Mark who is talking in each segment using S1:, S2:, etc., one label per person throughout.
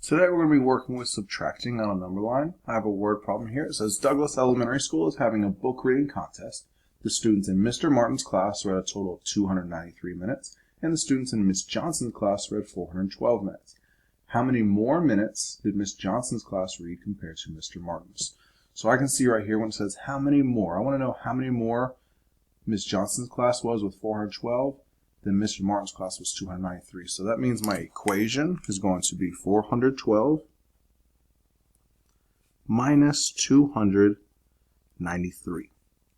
S1: Today we're going to be working with subtracting on a number line. I have a word problem here. It says Douglas Elementary School is having a book reading contest. The students in Mr. Martin's class read a total of 293 minutes, and the students in Miss Johnson's class read 412 minutes. How many more minutes did Miss Johnson's class read compared to Mr. Martin's? So I can see right here when it says how many more, I want to know how many more Miss Johnson's class was with 412. Then Mr. Martin's class was 293. So that means my equation is going to be 412 minus 293.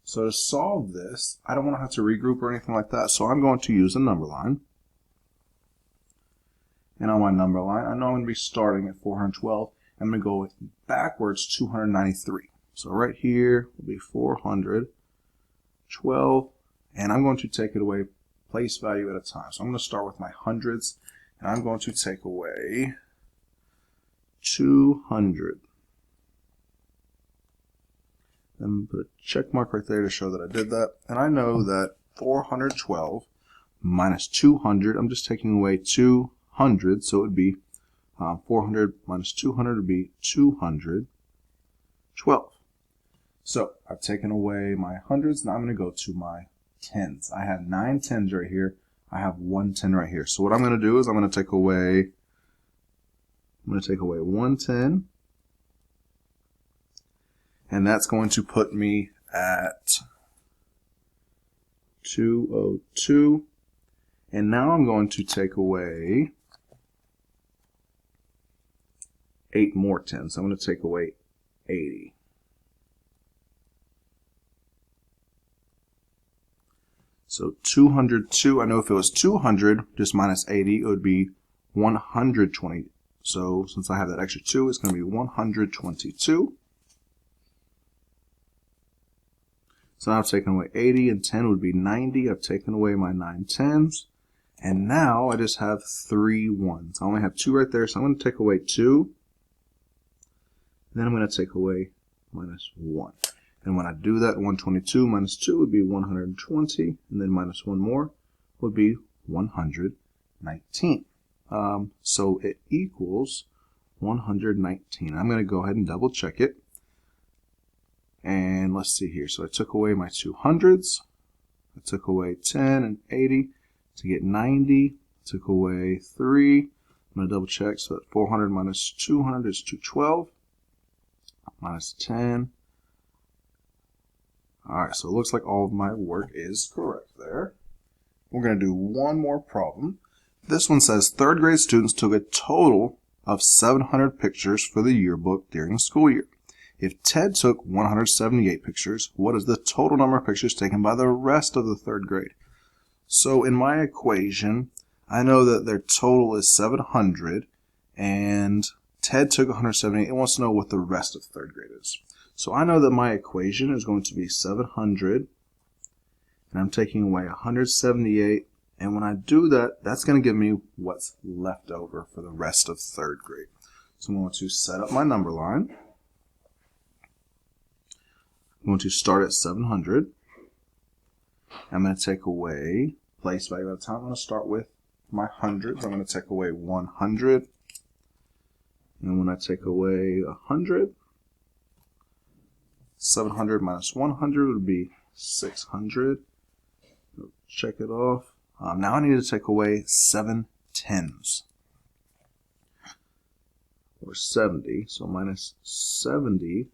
S1: So to solve this, I don't want to have to regroup or anything like that. So I'm going to use a number line. And on my number line, I know I'm going to be starting at 412. I'm going to go backwards 293. So right here will be 412. And I'm going to take it away place value at a time. So I'm going to start with my hundreds, and I'm going to take away 200. Then put a check mark right there to show that I did that. And I know that 412 minus 200, I'm just taking away 200, so it would be 400 minus 200 would be 212. So I've taken away my hundreds, now I'm going to go to my tens. I have 9 tens right here. I have 1 10 right here. So what I'm going to do is I'm going to take away 1 10, and that's going to put me at 202. And now I'm going to take away 8 more tens. So I'm going to take away 80. So 202, I know if it was 200, just minus 80, it would be 120. So since I have that extra 2, it's going to be 122. So now I've taken away 80, and 10 would be 90. I've taken away my 9 tens. And now I just have 3 ones. I only have 2 right there, so I'm going to take away 2. Then I'm going to take away minus 1. And when I do that, 122 minus 2 would be 120, and then minus 1 more would be 119. So it equals 119. I'm going to go ahead and double check it. And let's see here. So I took away my 200s. I took away 10 and 80 to get 90. Took away 3. I'm going to double check. So that 400 minus 200 is 212. Minus 10. Alright, so it looks like all of my work is correct there. We're going to do one more problem. This one says 3rd grade students took a total of 700 pictures for the yearbook during the school year. If Ted took 178 pictures, what is the total number of pictures taken by the rest of the 3rd grade? So in my equation, I know that their total is 700, and Ted took 178 and wants to know what the rest of 3rd grade is. So I know that my equation is going to be 700, and I'm taking away 178, and when I do that, that's going to give me what's left over for the rest of 3rd grade. So I'm going to set up my number line. I'm going to start at 700. I'm going to take away place value at a time. I'm going to start with my hundreds. I'm going to take away 100, and when I take away 100, 700 minus 100 would be 600. Check it off. Now I need to take away 7 tens. Or 70. So minus 70.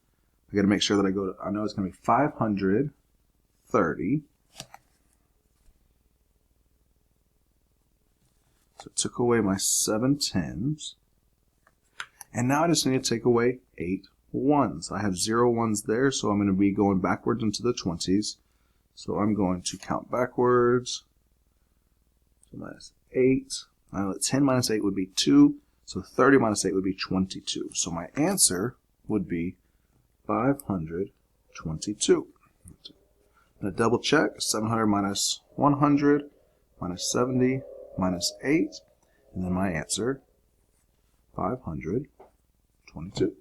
S1: I got to make sure that I know it's going to be 530. So I took away my 7 tens. And now I just need to take away 8 ones. I have 0 ones there, so I'm going to be going backwards into the 20s. So I'm going to count backwards. So minus 8. I know that 10 minus 8 would be 2. So 30 minus 8 would be 22. So my answer would be 522. I'm going to double check. 700 minus 100 minus 70 minus 8. And then my answer, 522.